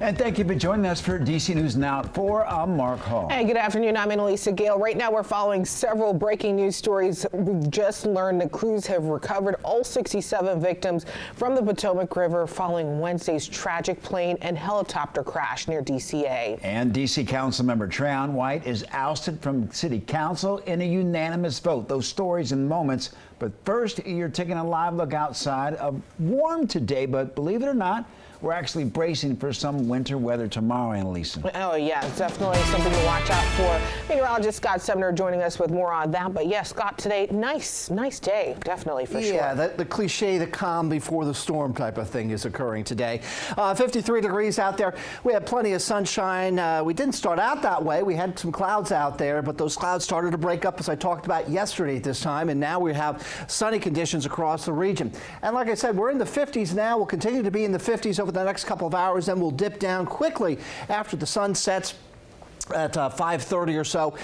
And thank you for joining us for DC News Now at 4. I'm Mark Hall. Hey, good afternoon. I'm Annalisa Gale. Right now, we're following several breaking news stories. We've just learned that crews have recovered all 67 victims from the Potomac River following Wednesday's tragic plane and helicopter crash near DCA. And DC Councilmember Trayon White is ousted from City Council in a unanimous vote. Those stories in moments. But first, you're taking a live look outside. Warm today, but believe it or not, we're actually bracing for some winter weather tomorrow, Annalisa. Oh, yeah, it's definitely something to watch out for. Meteorologist Scott Sumner joining us with more on that. But yes, Scott, today, nice day, definitely, for sure. Yeah, the cliche, the calm before the storm type of thing is occurring today. 53 degrees out there. We had plenty of sunshine. We didn't start out that way. We had some clouds out there, but those clouds started to break up, as I talked about yesterday at this time, and now we have sunny conditions across the region. And like I said, we're in the 50s now. We'll continue to be in the 50s over the next couple of hours, then we'll dip down quickly after the sun sets at 5:30 or so,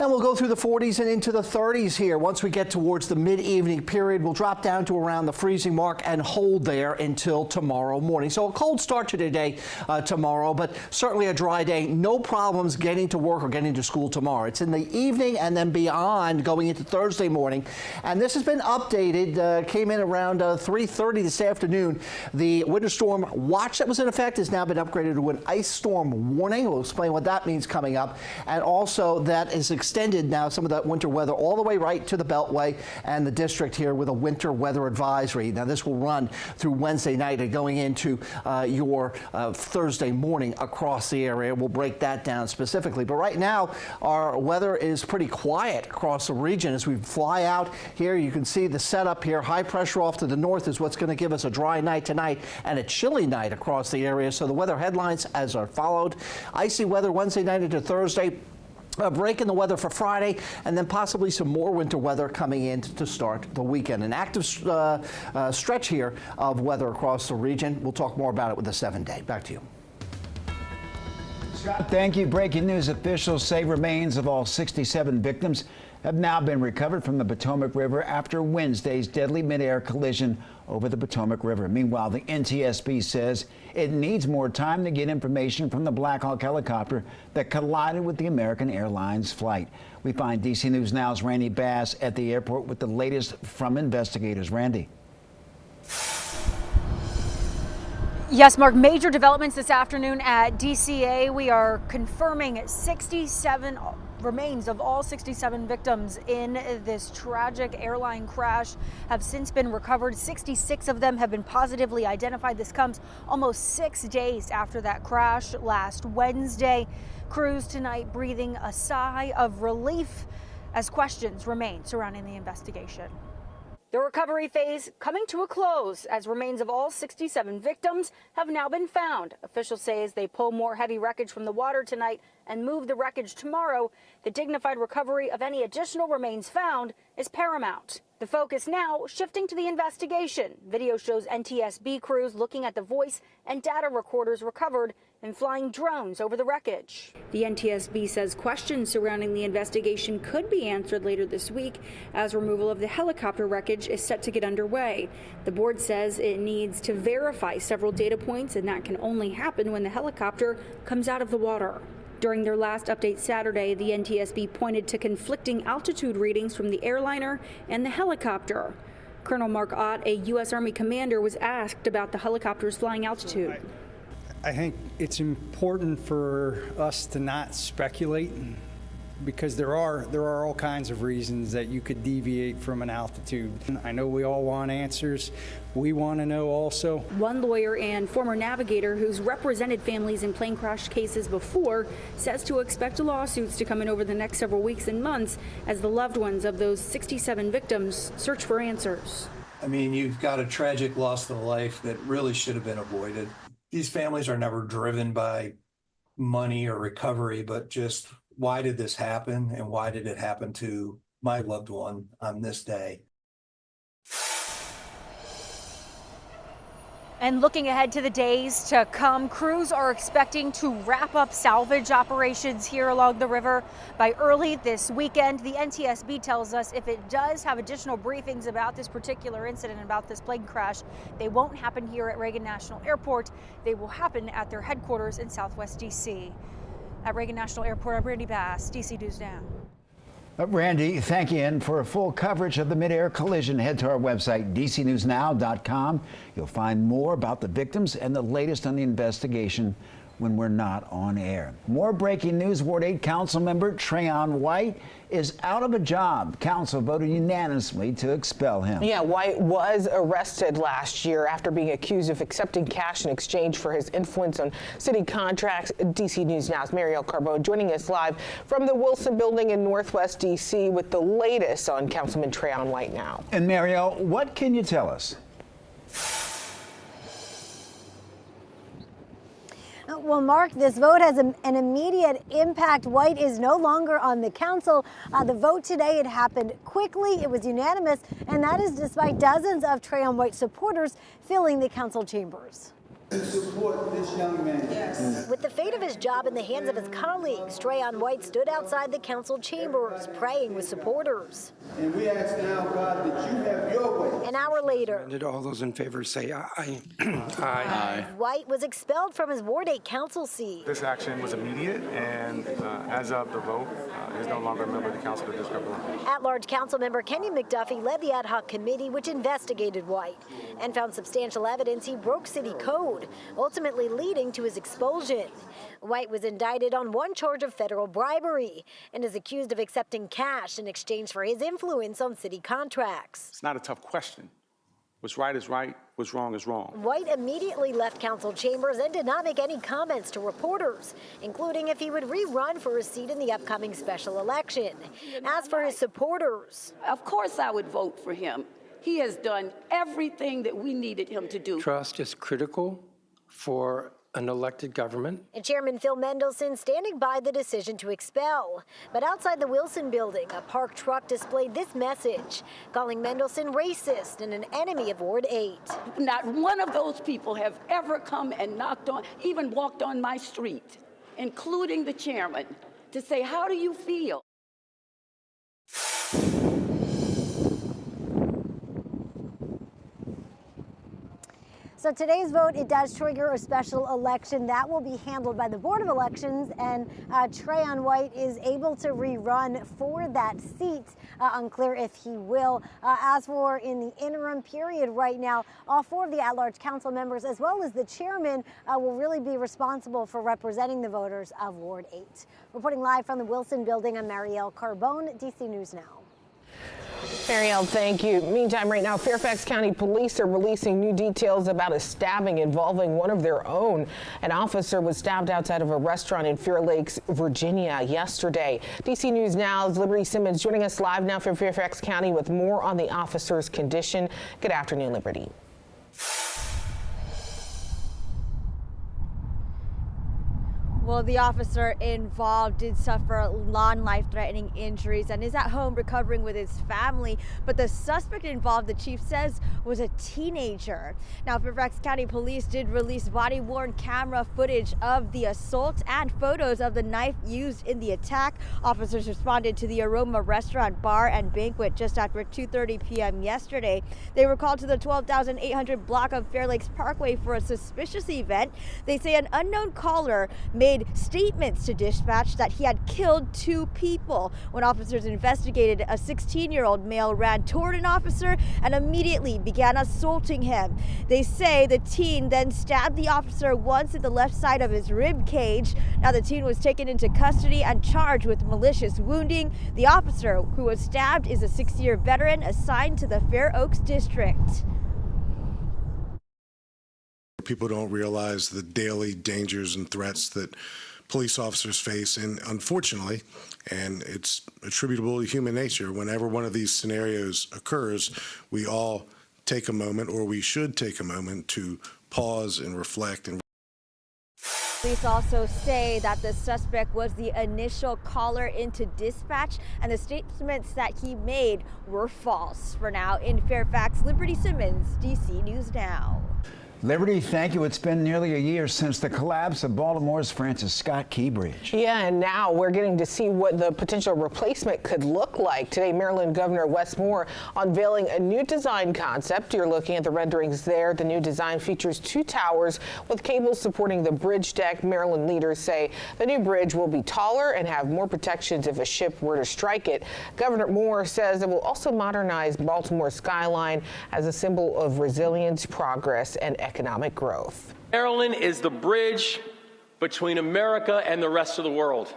and we'll go through the 40s and into the 30s here. Once we get towards the mid-evening period, we'll drop down to around the freezing mark and hold there until tomorrow morning. So a cold start to today, tomorrow, but certainly a dry day. No problems getting to work or getting to school tomorrow. It's in the evening and then beyond going into Thursday morning, and this has been updated. Came in around 3:30 this afternoon. The winter storm watch that was in effect has now been upgraded to an ice storm warning. We'll explain what that means coming up, and also that is extended now, some of that winter weather all the way right to the Beltway and the district here with a winter weather advisory. Now this will run through Wednesday night and going into your Thursday morning across the area. We'll break that down specifically, but right now our weather is pretty quiet across the region. As we fly out here, you can see the setup here. High pressure off to the north is what's going to give us a dry night tonight and a chilly night across the area. So the weather headlines as are followed. Icy weather Wednesday night into Thursday, a break in the weather for Friday, and then possibly some more winter weather coming in to start the weekend. An active stretch here of weather across the region. We'll talk more about it with the 7-day. Back to you. Scott, thank you. Breaking news. Officials say remains of all 67 victims have now been recovered from the Potomac River after Wednesday's deadly midair collision over the Potomac River. Meanwhile, the NTSB says it needs more time to get information from the Black Hawk helicopter that collided with the American Airlines flight. We find DC News Now's Randy Bass at the airport with the latest from investigators. Randy. Yes, Mark, major developments this afternoon at DCA. We are confirming 67 remains of all 67 victims in this tragic airline crash have since been recovered. 66 of them have been positively identified. This comes almost 6 days after that crash last Wednesday. Crews tonight breathing a sigh of relief as questions remain surrounding the investigation. The recovery phase coming to a close as remains of all 67 victims have now been found. Officials say as they pull more heavy wreckage from the water tonight and move the wreckage tomorrow, the dignified recovery of any additional remains found is paramount. The focus now shifting to the investigation. Video shows NTSB crews looking at the voice and data recorders recovered and flying drones over the wreckage. The NTSB says questions surrounding the investigation could be answered later this week as removal of the helicopter wreckage is set to get underway. The board says it needs to verify several data points, and that can only happen when the helicopter comes out of the water. During their last update Saturday, the NTSB pointed to conflicting altitude readings from the airliner and the helicopter. Colonel Mark Ott, a U.S. Army commander, was asked about the helicopter's flying altitude. I think it's important for us to not speculate, because there are all kinds of reasons that you could deviate from an altitude. I know we all want answers. We want to know also. One lawyer and former navigator who's represented families in plane crash cases before says to expect lawsuits to come in over the next several weeks and months as the loved ones of those 67 victims search for answers. I mean, you've got a tragic loss of life that really should have been avoided. These families are never driven by money or recovery, but just why did this happen, and why did it happen to my loved one on this day? And looking ahead to the days to come, crews are expecting to wrap up salvage operations here along the river by early this weekend. The NTSB tells us if it does have additional briefings about this particular incident, about this plane crash, they won't happen here at Reagan National Airport. They will happen at their headquarters in Southwest D.C. At Reagan National Airport, I'm Randy Bass, DC News Now. Randy, thank you. And for full coverage of the mid-air collision, head to our website, dcnewsnow.com. You'll find more about the victims and the latest on the investigation when we're not on air. More breaking news. Ward 8 Council member Trayon White is out of a job. Council voted unanimously to expel him. Yeah, White was arrested last year after being accused of accepting cash in exchange for his influence on city contracts. DC News Now's Marielle Carbone joining us live from the Wilson Building in Northwest DC with the latest on Councilman Trayon White now. And Marielle, what can you tell us? Well, Mark, this vote has an immediate impact. White is no longer on the council. The vote today, it happened quickly. It was unanimous, and that is despite dozens of Trayon White supporters filling the council chambers. Support this young man. Yes. With the fate of his job in the hands of his colleagues, Trayon White stood outside the council chambers, praying with supporters. And we ask now, God, that you have your way. An hour later, All those in favor say aye. Aye. White was expelled from his Ward 8 council seat. This action was immediate, and as of the vote, is no longer a member of the council of District 1. At-large council member Kenny McDuffie led the ad hoc committee which investigated White and found substantial evidence he broke city code, ultimately leading to his expulsion. White was indicted on one charge of federal bribery and is accused of accepting cash in exchange for his influence on city contracts. It's not a tough question. What's right is right, what's wrong is wrong. White immediately left council chambers and did not make any comments to reporters, including if he would rerun for his seat in the upcoming special election. As for his supporters, of course I would vote for him. He has done everything that we needed him to do. Trust is critical for an elected government. And Chairman Phil Mendelson standing by the decision to expel. But outside the Wilson Building, a parked truck displayed this message, calling Mendelson racist and an enemy of Ward 8. Not one of those people have ever come and knocked on, even walked on my street, including the chairman, to say, how do you feel? So today's vote, it does trigger a special election that will be handled by the Board of Elections, and Trayon White is able to rerun for that seat. Unclear if he will. As for in the interim period right now, all four of the at-large council members, as well as the chairman, will really be responsible for representing the voters of Ward 8. Reporting live from the Wilson Building, I'm Marielle Carbone, DC News Now. Marielle, thank you. Meantime, right now, Fairfax County Police are releasing new details about a stabbing involving one of their own. An officer was stabbed outside of a restaurant in Fair Lakes, Virginia yesterday. DC News Now's Liberty Simmons joining us live now from Fairfax County with more on the officer's condition. Good afternoon, Liberty. Well, the officer involved did suffer non-life-threatening injuries and is at home recovering with his family. But the suspect involved, the chief says, was a teenager. Now, Fairfax County Police did release body-worn camera footage of the assault and photos of the knife used in the attack. Officers responded to the Aroma Restaurant, Bar, and Banquet just after 2:30 p.m. yesterday. They were called to the 12,800 block of Fair Lakes Parkway for a suspicious event. They say an unknown caller made statements to dispatch that he had killed 2 people. When officers investigated, a 16-year-old male ran toward an officer and immediately began assaulting him. They say the teen then stabbed the officer once at the left side of his rib cage. Now the teen was taken into custody and charged with malicious wounding. The officer who was stabbed is a 6-year veteran assigned to the Fair Oaks district. People don't realize the daily dangers and threats that police officers face, and unfortunately, and it's attributable to human nature, whenever one of these scenarios occurs, we all take a moment, or we should take a moment, to pause and reflect. And police also say that the suspect was the initial caller into dispatch, and the statements that he made were false. For now, in Fairfax, Liberty Simmons, DC News Now. Liberty, thank you. It's been nearly a year since the collapse of Baltimore's Francis Scott Key Bridge. Yeah, and now we're getting to see what the potential replacement could look like. Today, Maryland Governor Wes Moore unveiling a new design concept. You're looking at the renderings there. The new design features 2 towers with cables supporting the bridge deck. Maryland leaders say the new bridge will be taller and have more protections if a ship were to strike it. Governor Moore says it will also modernize Baltimore's skyline as a symbol of resilience, progress, and economic growth. Maryland is the bridge between America and the rest of the world.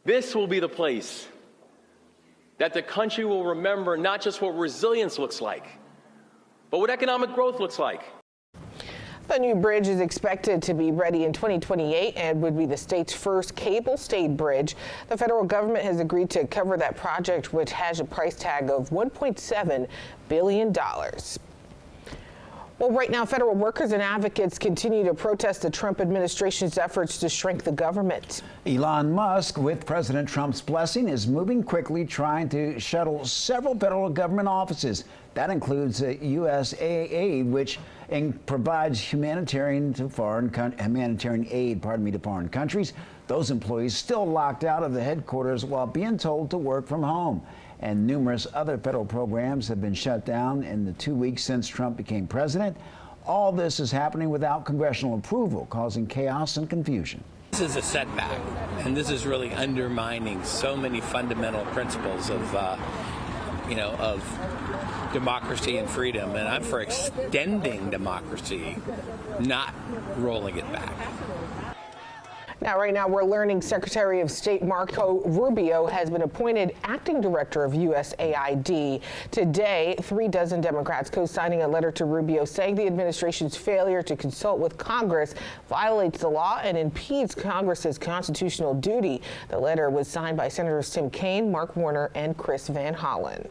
This will be the place that the country will remember not just what resilience looks like, but what economic growth looks like. The new bridge is expected to be ready in 2028 and would be the state's first cable-stayed bridge. The federal government has agreed to cover that project, which has a price tag of $1.7 billion. Well, right now, federal workers and advocates continue to protest the Trump administration's efforts to shrink the government. Elon Musk, with President Trump's blessing, is moving quickly, trying to shuttle several federal government offices. That includes USAID, which provides humanitarian aid to foreign countries. Those employees still locked out of the headquarters while being told to work from home. And numerous other federal programs have been shut down in the 2 weeks since Trump became president. All this is happening without congressional approval, causing chaos and confusion. This is a setback, and this is really undermining so many fundamental principles of democracy and freedom. And I'm for extending democracy, not rolling it back. Now, right now, we're learning Secretary of State Marco Rubio has been appointed acting director of USAID. Today, 36 Democrats co-signing a letter to Rubio saying the administration's failure to consult with Congress violates the law and impedes Congress's constitutional duty. The letter was signed by Senators Tim Kaine, Mark Warner, and Chris Van Hollen.